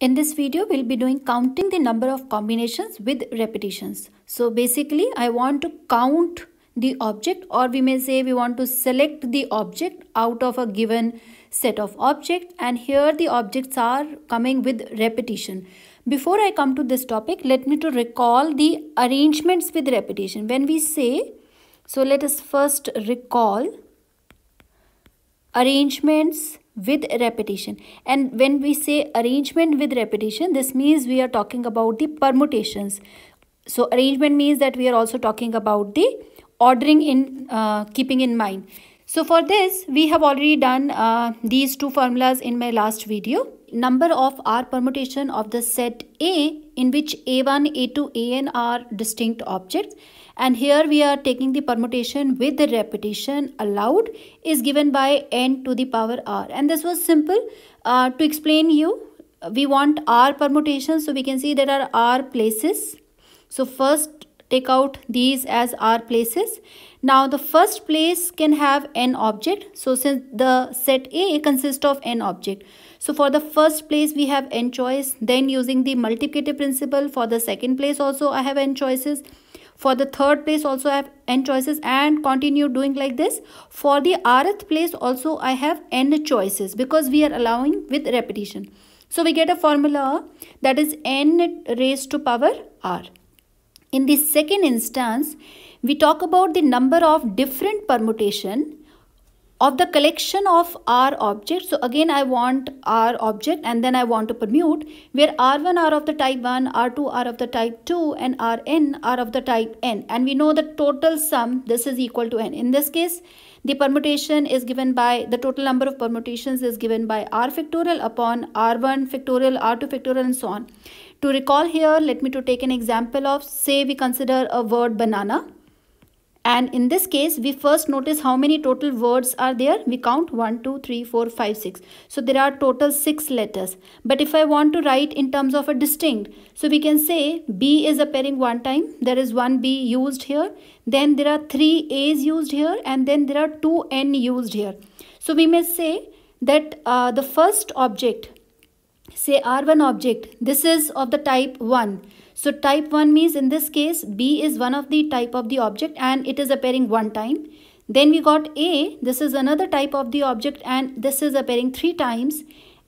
In this video, we'll be doing counting the number of combinations with repetitions. So basically, I want to count the object, or we may say we want to select the object out of a given set of objects, and here the objects are coming with repetition. Before I come to this topic, let me to recall the arrangements with repetition. When we say, so let us first recall arrangements with repetition. And when we say arrangement with repetition, this means we are talking about the permutations. So arrangement means that we are also talking about the ordering in keeping in mind. So for this, we have already done these two formulas in my last video. Number of R permutation of the set A, in which A1, A2, An are distinct objects, and here we are taking the permutation with the repetition allowed, is given by n to the power r. And this was simple. To explain you, we want R permutation, so we can see there are R places. So first take out these as R places. Now the first place can have n object. So since the set A consists of n object, so for the first place we have n choice. Then using the multiplicative principle, for the second place also I have n choices. For the third place also I have n choices, and continue doing like this. For the rth place also I have n choices, because we are allowing with repetition. So we get a formula that is n raised to power r. In the second instance, we talk about the number of different permutation of the collection of R objects. So again, I want R object, and then I want to permute, where R1 are of the type 1, R2 are of the type 2, and Rn are of the type n. And we know the total sum, this is equal to n. In this case, the permutation is given by, the total number of permutations is given by R factorial upon R1 factorial, R2 factorial, and so on. To recall here, let me to take an example of, say we consider a word banana. And in this case, we first notice how many total words are there. We count 1, 2, 3, 4, 5, 6. So there are total 6 letters. But if I want to write in terms of a distinct, so we can say B is appearing one time. There is one B used here. Then there are 3 A's used here. And then there are 2 N used here. So we may say that the first object, say R1 object, this is of the type 1. So type 1 means in this case B is one of the type of the object and it is appearing one time. Then we got A, this is another type of the object and this is appearing 3 times.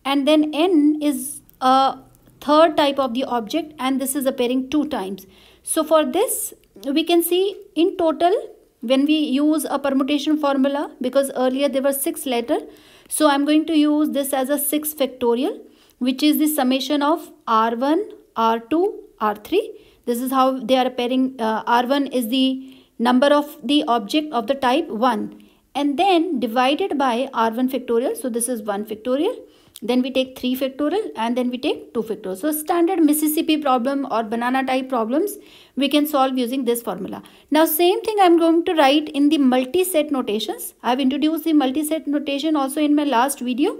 And then N is a third type of the object and this is appearing 2 times. So for this we can see in total, when we use a permutation formula, because earlier there were 6 letters, so I'm going to use this as a 6 factorial, which is the summation of R1, R2, R3. This is how they are appearing. R1 is the number of the object of the type 1, and then divided by R1 factorial. So this is 1 factorial. Then we take 3 factorial, and then we take 2 factorial. So standard Mississippi problem or banana type problems we can solve using this formula. Now same thing I'm going to write in the multi-set notations. I've introduced the multi-set notation also in my last video.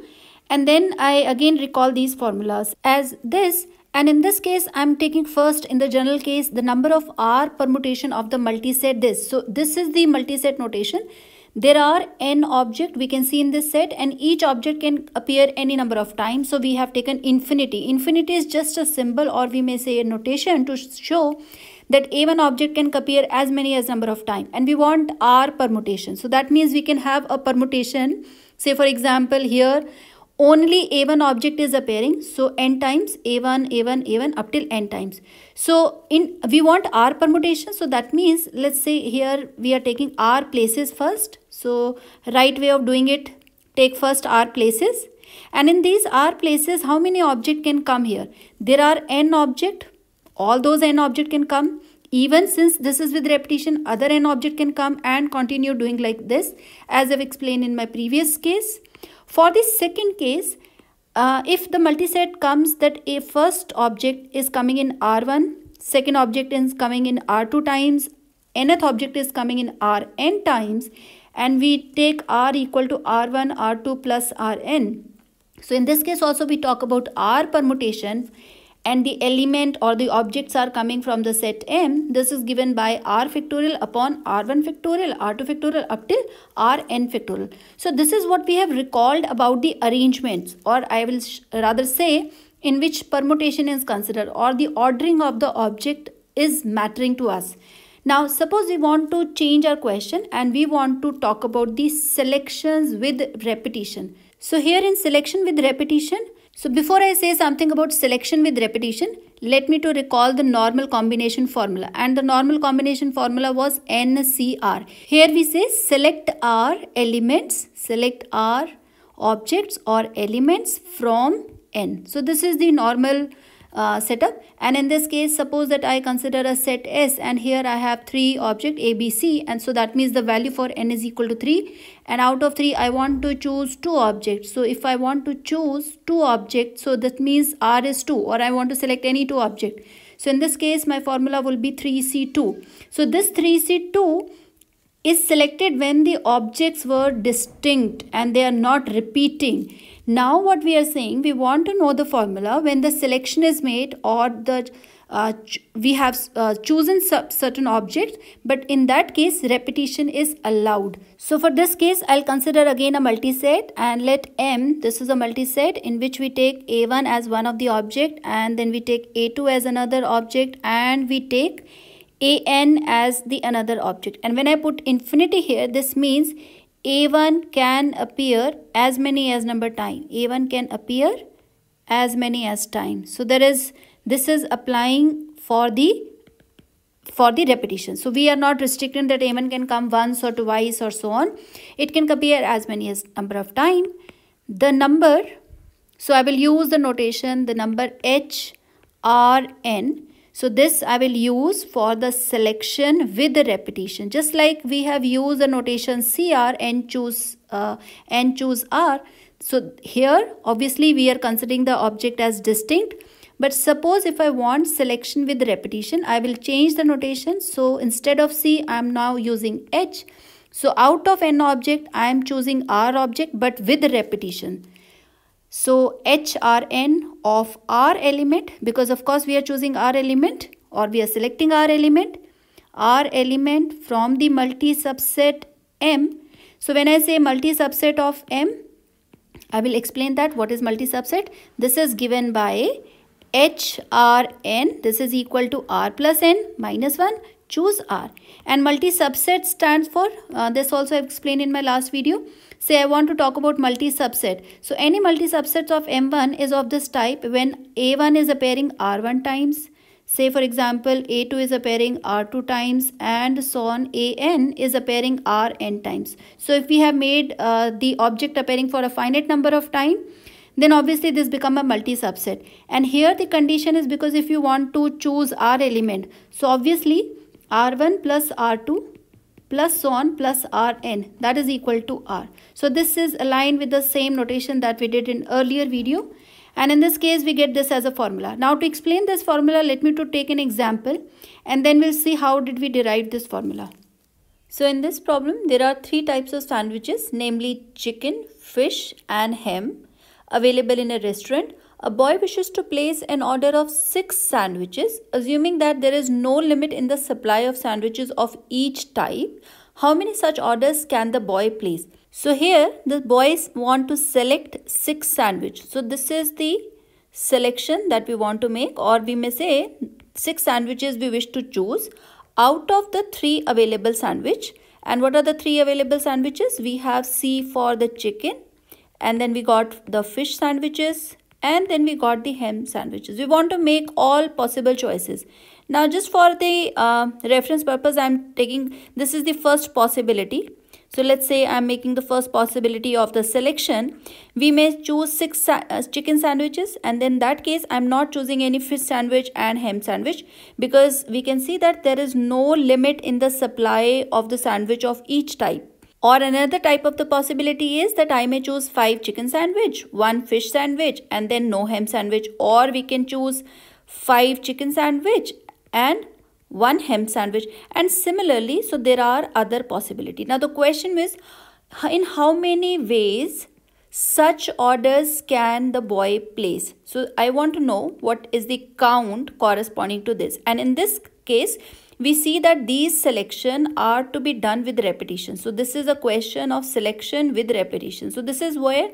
And then I again recall these formulas as this. And in this case, I'm taking first, in the general case, the number of R permutation of the multi-set this. So this is the multi-set notation. There are n objects we can see in this set, and each object can appear any number of times. So we have taken infinity. Infinity is just a symbol, or we may say a notation, to show that A1 object can appear as many as number of times. And we want R permutation. So that means we can have a permutation. Say for example here, only A1 object is appearing, so n times A1, A1, A1 up till n times. So we want R permutation, so that means let's say here we are taking R places first. So right way of doing it, take first R places, and in these R places how many object can come here? There are n object, all those n object can come. Even since this is with repetition, other n object can come, and continue doing like this, as I've explained in my previous case. For the second case, if the multiset comes that a first object is coming in R1, second object is coming in R2 times, nth object is coming in Rn times, and we take R equal to R1, R2 plus Rn. So in this case also we talk about R permutation, and the element or the objects are coming from the set M. This is given by R factorial upon R1 factorial, R2 factorial up till Rn factorial. So this is what we have recalled about the arrangements, or I will rather say in which permutation is considered or the ordering of the object is mattering to us. Now suppose we want to change our question and we want to talk about the selections with repetition. So here in selection with repetition, so before I say something about selection with repetition, let me to recall the normal combination formula, and the normal combination formula was NCR. Here we say select R elements, select R objects or elements from N. So this is the normal setup, and in this case suppose that I consider a set S and here I have 3 object A, B, C, and so that means the value for N is equal to 3, and out of 3 I want to choose 2 objects. So if I want to choose 2 objects, so that means R is 2, or I want to select any 2 object. So in this case my formula will be 3C2. So this 3C2 is selected when the objects were distinct and they are not repeating. Now what we are saying, we want to know the formula when the selection is made or the we have chosen certain objects, but in that case repetition is allowed. So for this case I'll consider again a multiset, and let M, this is a multiset in which we take A1 as one of the object, and then we take A2 as another object, and we take AN as the another object. And when I put infinity here, this means A1 can appear as many as number time. A1 can appear as many as time. So this is applying for the repetition. So we are not restricting that A1 can come once or twice or so on. It can appear as many as number of time. The number, so I will use the notation, the number HRN. So this I will use for the selection with the repetition. Just like we have used the notation CR and choose R. So here obviously we are considering the object as distinct. But suppose if I want selection with repetition, I will change the notation. So instead of C, I am now using H. So out of N object, I am choosing R object but with repetition. So HRN of R element, because of course we are choosing R element or we are selecting R element from the multi-subset M. So when I say multi-subset of M, I will explain that what is multi-subset. This is given by HRN, this is equal to R plus N minus 1, choose R. And multi-subset stands for, this also I explained in my last video. Say I want to talk about multi-subset. So any multi-subsets of M1 is of this type when A1 is appearing R1 times. Say for example A2 is appearing R2 times, and so on AN is appearing RN times. So if we have made the object appearing for a finite number of time, then obviously this become a multi-subset. And here the condition is because if you want to choose R element, so obviously R1 plus R2 plus so on plus Rn, that is equal to R. So this is aligned with the same notation that we did in earlier video, and in this case we get this as a formula. Now to explain this formula, let me to take an example and then we'll see how did we derive this formula. So in this problem there are 3 types of sandwiches, namely chicken, fish and ham, available in a restaurant. A boy wishes to place an order of 6 sandwiches. Assuming that there is no limit in the supply of sandwiches of each type, how many such orders can the boy place? So here the boys want to select 6 sandwiches. So this is the selection that we want to make, or we may say 6 sandwiches we wish to choose out of the 3 available sandwich. And what are the 3 available sandwiches? We have C for the chicken, and then we got the fish sandwiches, and then we got the ham sandwiches. We want to make all possible choices. Now just for the reference purpose, I am taking, this is the first possibility. So let's say I am making the first possibility of the selection. We may choose 6 chicken sandwiches, and in that case I am not choosing any fish sandwich and ham sandwich, because we can see that there is no limit in the supply of the sandwich of each type. Or another type of the possibility is that I may choose 5 chicken sandwich, 1 fish sandwich and then no ham sandwich. Or we can choose 5 chicken sandwich and 1 ham sandwich, and similarly. So there are other possibilities. Now the question is, in how many ways such orders can the boy place? So I want to know what is the count corresponding to this. And in this case, we see that these selection are to be done with repetition. So this is a question of selection with repetition. So this is where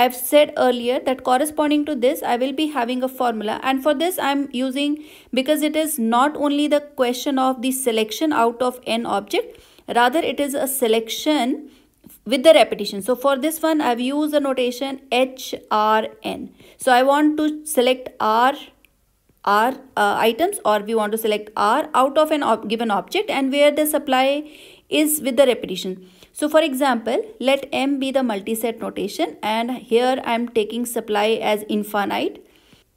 I've said earlier that corresponding to this I will be having a formula, and for this I'm using, because it is not only the question of the selection out of n object, rather it is a selection with the repetition. So for this one I've used the notation HRN. So I want to select R items, or we want to select R out of an given object, and where the supply is with the repetition. So for example, let M be the multiset notation, and here I am taking supply as infinite.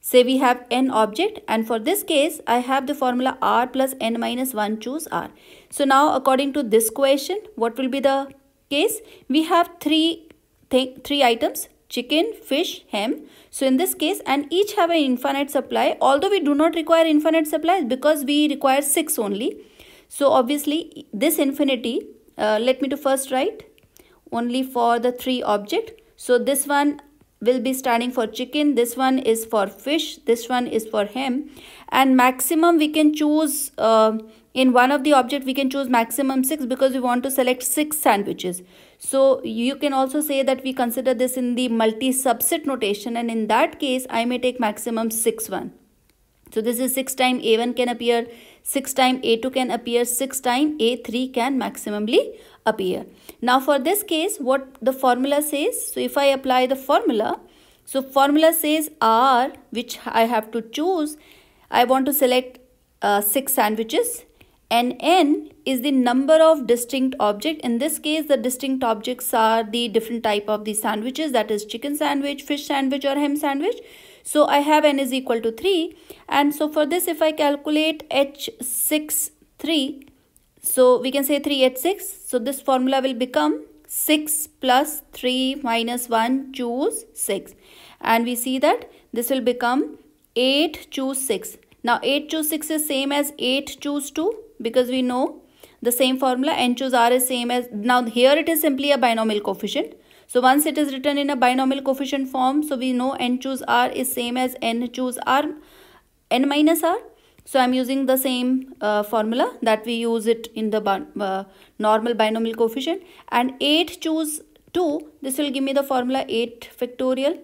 Say we have n object, and for this case I have the formula R plus n minus 1 choose R. So now according to this question, what will be the case? We have three items: chicken, fish, ham. So in this case, and each have an infinite supply, although we do not require infinite supply because we require 6 only. So obviously this infinity, let me to first write only for the 3 object. So this one will be standing for chicken, this one is for fish, this one is for ham, and maximum we can choose in one of the object we can choose maximum 6, because we want to select 6 sandwiches. So you can also say that we consider this in the multi subset notation, and in that case I may take maximum 6 one. So this is 6 times A1 can appear, 6 times A2 can appear, 6 times A3 can maximally appear. Now for this case, what the formula says, so if I apply the formula, so formula says R, which I have to choose, I want to select 6 sandwiches, and N is the number of distinct objects. In this case, the distinct objects are the different type of the sandwiches, that is chicken sandwich, fish sandwich or ham sandwich. So I have n is equal to 3, and so for this if I calculate H6 3, so we can say 3 H6. So this formula will become 6 plus 3 minus 1 choose 6, and we see that this will become 8 choose 6. Now 8 choose 6 is same as 8 choose 2, because we know the same formula, n choose R is same as, now here it is simply a binomial coefficient. So once it is written in a binomial coefficient form, so we know n choose R is same as n choose R, n minus R. So I'm using the same formula that we use it in the normal binomial coefficient. And 8 choose 2, this will give me the formula 8 factorial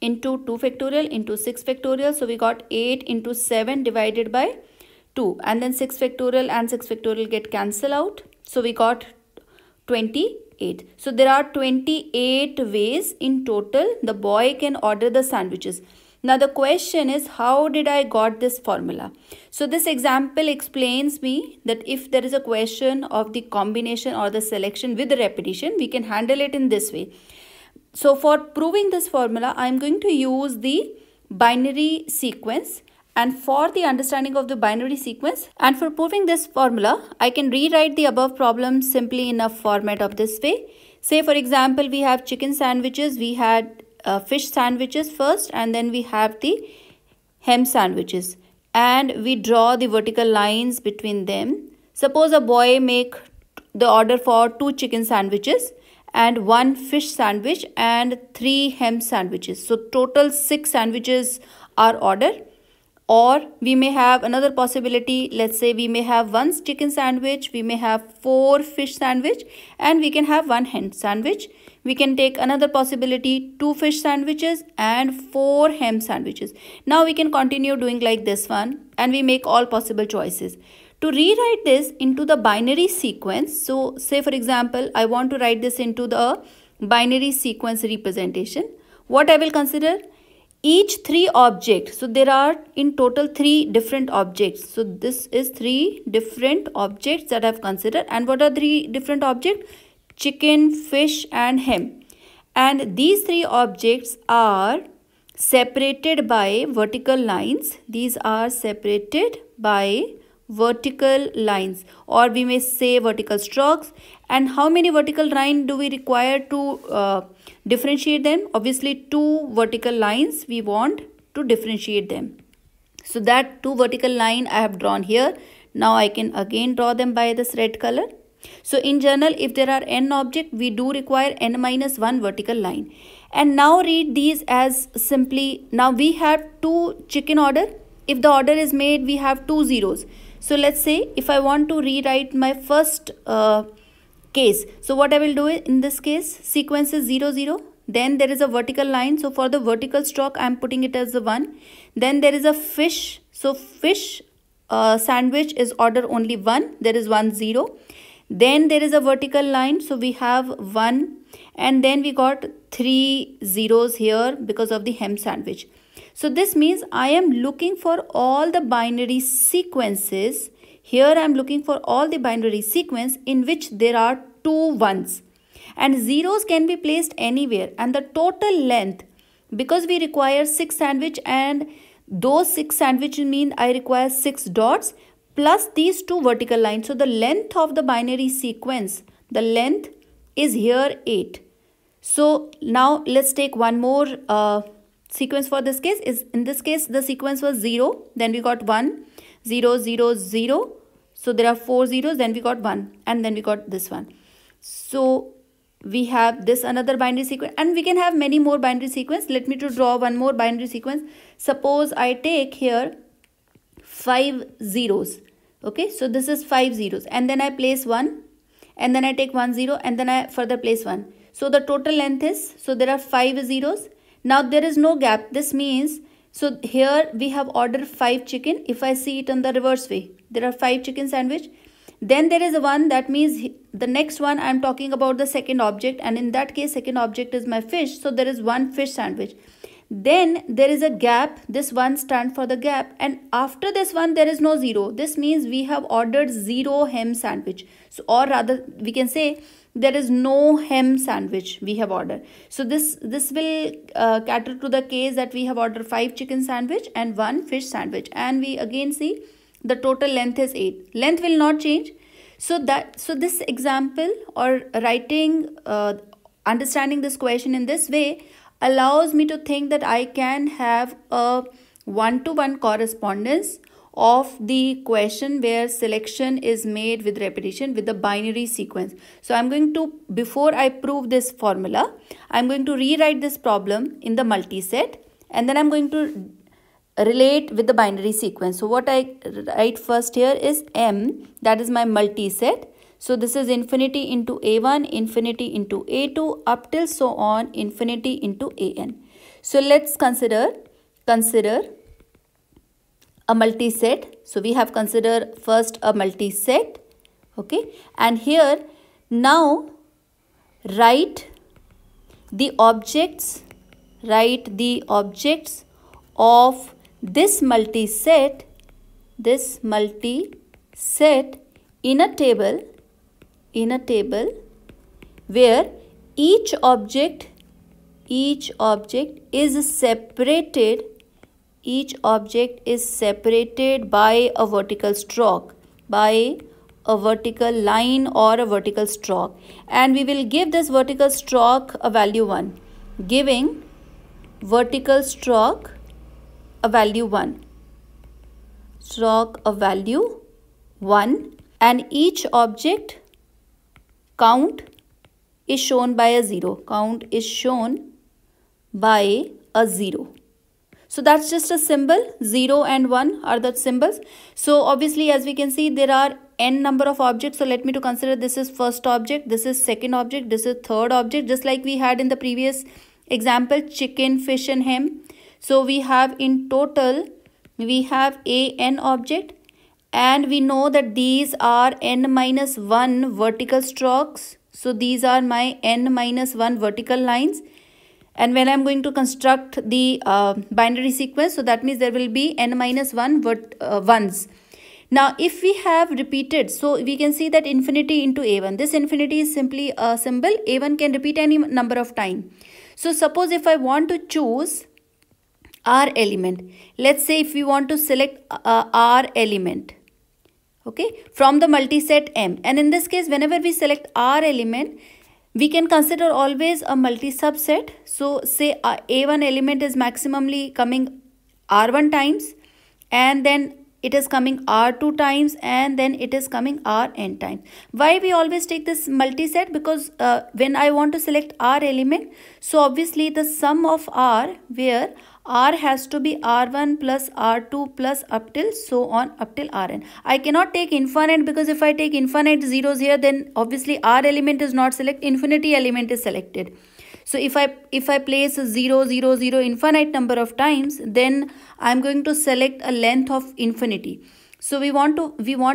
into 2 factorial into 6 factorial. So we got 8 into 7 divided by 2, and then 6 factorial and 6 factorial get cancelled out. So we got 28. So there are 28 ways in total the boy can order the sandwiches. Now the question is, how did I got this formula? So this example explains me that if there is a question of the combination or the selection with the repetition, we can handle it in this way. So for proving this formula, I am going to use the binary sequence. And for the understanding of the binary sequence and for proving this formula, I can rewrite the above problem simply in a format of this way. Say for example, we have chicken sandwiches, we had fish sandwiches first, and then we have the ham sandwiches, and we draw the vertical lines between them. Suppose a boy make the order for 2 chicken sandwiches and 1 fish sandwich and 3 ham sandwiches. So total 6 sandwiches are ordered. Or we may have another possibility, let's say we may have 1 chicken sandwich, we may have 4 fish sandwich, and we can have 1 ham sandwich. We can take another possibility, 2 fish sandwiches and 4 ham sandwiches. Now we can continue doing like this one, and we make all possible choices. To rewrite this into the binary sequence, so say for example, I want to write this into the binary sequence representation. What I will consider? Each 3 objects, so there are in total 3 different objects. So this is 3 different objects that I've considered. And what are 3 different objects? Chicken, fish and ham. And these 3 objects are separated by vertical lines. These are separated by vertical lines, or we may say vertical strokes. And how many vertical lines do we require to differentiate them? Obviously 2 vertical lines we want to differentiate them. So that 2 vertical line I have drawn here. Now I can again draw them by this red color. So in general, if there are n objects, we do require n minus 1 vertical line. And now read these as simply, now we have 2 chicken order. If the order is made, we have 2 zeros. So let's say if I want to rewrite my first case, so what I will do in this case, sequence is 0 0, Then there is a vertical line. So for the vertical stroke, I am putting it as a 1. Then there is a fish. So fish sandwich is order only 1. There is 1 0. Then there is a vertical line. So we have 1. And then we got 3 zeros here because of the hem sandwich. So this means I am looking for all the binary sequences. Here I am looking for all the binary sequence in which there are 2 1s. And zeros can be placed anywhere. And the total length, because we require 6 sandwich, and those 6 sandwiches mean I require 6 dots plus these 2 vertical lines. So the length of the binary sequence, the length is here 8. So now let's take one more sequence for this case. In this case the sequence was 0, then we got 1, 0, 0, 0. So there are 4 zeros, then we got 1, and then we got this one. So we have this another binary sequence, and we can have many more binary sequence. Let me to draw one more binary sequence. Suppose I take here 5 zeros. Okay, so this is 5 zeros, and then I place 1, and then I take 1 0, and then I further place 1. So the total length is, so there are 5 zeros. Now there is no gap. This means, so here we have ordered 5 chicken. If I see it in the reverse way, there are 5 chicken sandwich. Then there is a 1. That means the next one I am talking about the second object, and in that case second object is my fish. So there is 1 fish sandwich. Then there is a gap. This 1 stands for the gap, and after this 1 there is no 0. This means we have ordered 0 hem sandwich. So, or rather we can say there is no hem sandwich we have ordered. So this will cater to the case that we have ordered 5 chicken sandwich and 1 fish sandwich, and we again see the total length is 8. Length will not change. So this example, or writing, understanding this question in this way allows me to think that I can have a one-to-one correspondence of the question where selection is made with repetition with the binary sequence. So I'm going to, before I prove this formula, I'm going to rewrite this problem in the multi-set, and then I'm going to relate with the binary sequence. So what I write first here is M, that is my multi-set. So this is infinity into A1, infinity into A2, up till so on infinity into AN. So let's consider a multi-set. So we have considered first a multi-set. Okay, and here now write the objects of this multi-set in a table where each object is separated by a vertical stroke, by a vertical line or a vertical stroke, and we will give this vertical stroke a value 1, giving vertical stroke a value 1, and each object count is shown by a 0. So that's just a symbol. 0 and 1 are the symbols. So obviously, as we can see, there are n number of objects. So let me to consider this is first object, this is second object, this is third object, just like we had in the previous example, chicken, fish and ham. So we have in total, we have n object, and we know that these are n minus 1 vertical strokes. So these are my n minus 1 vertical lines. And when I'm going to construct the binary sequence, so that means there will be n minus 1 ones. Now if we have repeated, so we can see that infinity into A1. This infinity is simply a symbol. A1 can repeat any number of times. So suppose if I want to choose R element, let's say if we want to select R element, okay, from the multi-set M, and in this case whenever we select R element, we can consider always a multi-subset. So say A1 element is maximally coming R1 times, and then it is coming R2 times, and then it is coming Rn times. Why we always take this multi-set? Because when I want to select R element, so obviously the sum of R, where R has to be R1 plus R2 plus up till so on up till Rn. I cannot take infinite, because if I take infinite zeros here, then obviously R element is not selected, infinity element is selected. So if I place 0 0 0 infinite number of times, then I'm going to select a length of infinity. So we want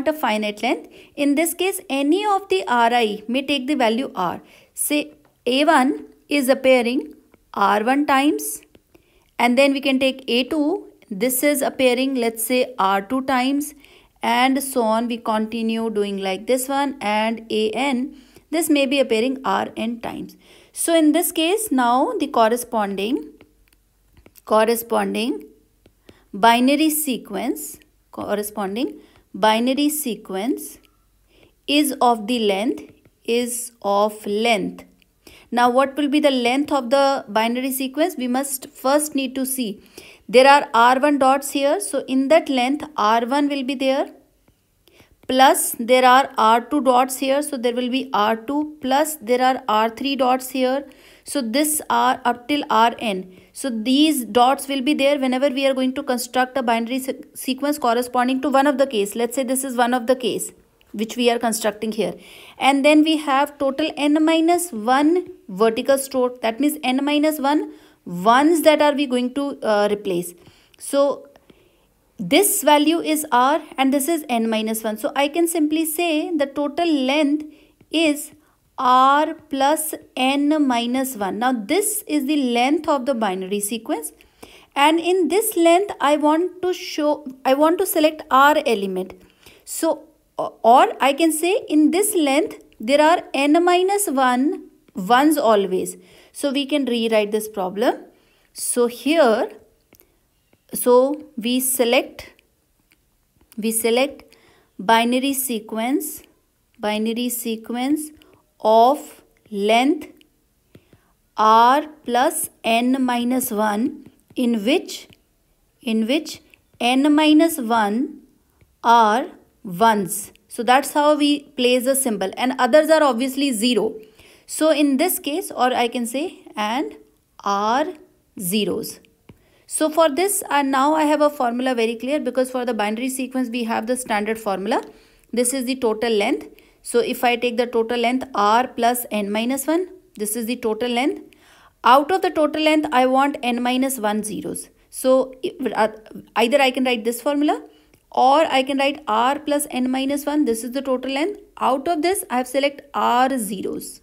a finite length. In this case, any of the Ri may take the value R. Say A1 is appearing R1 times, and then we can take A2. This is appearing, let's say, R2 times, and so on. We continue doing like this one, and An, this may be appearing Rn times. So in this case, now the corresponding binary sequence is of the length. Now what will be the length of the binary sequence? We must first need to see there are R1 dots here. So in that length, R1 will be there, plus there are R2 dots here. So there will be R2, plus there are R3 dots here. So this are up till Rn. So these dots will be there whenever we are going to construct a binary sequence corresponding to one of the case. Let's say this is one of the case which we are constructing here. And then we have total n-1 vertical stroke. That means n-1 ones that are we going to replace. So this value is R and this is n-1. So I can simply say the total length is R plus n-1. Now this is the length of the binary sequence, and in this length I want to select R element. So or I can say in this length there are n-1 ones always. So we can rewrite this problem. So here, we select binary sequence of length R plus n-1 in which n-1 are ones. So that's how we place a symbol, and others are obviously 0. So in this case, or I can say and R zeros. So for this, now I have a formula very clear, because for the binary sequence we have the standard formula. This is the total length. So if I take the total length R plus n-1, this is the total length. Out of the total length, I want n-1 zeros. So either I can write this formula, or I can write R plus n-1. This is the total length. Out of this, I have select R zeros.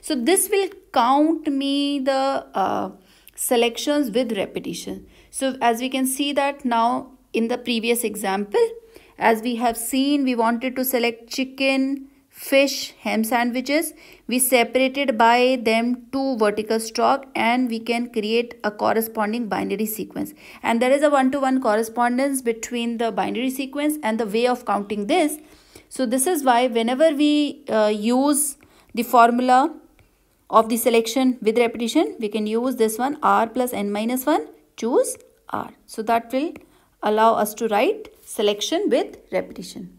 So this will count me the selections with repetition. So as we can see that now in the previous example, as we have seen, we wanted to select chicken, fish, ham sandwiches. We separated by them 2 vertical stroke, and we can create a corresponding binary sequence. And there is a one-to-one correspondence between the binary sequence and the way of counting this. So this is why whenever we use the formula of the selection with repetition, we can use this one, R plus n-1, choose R. So that will allow us to write selection with repetition.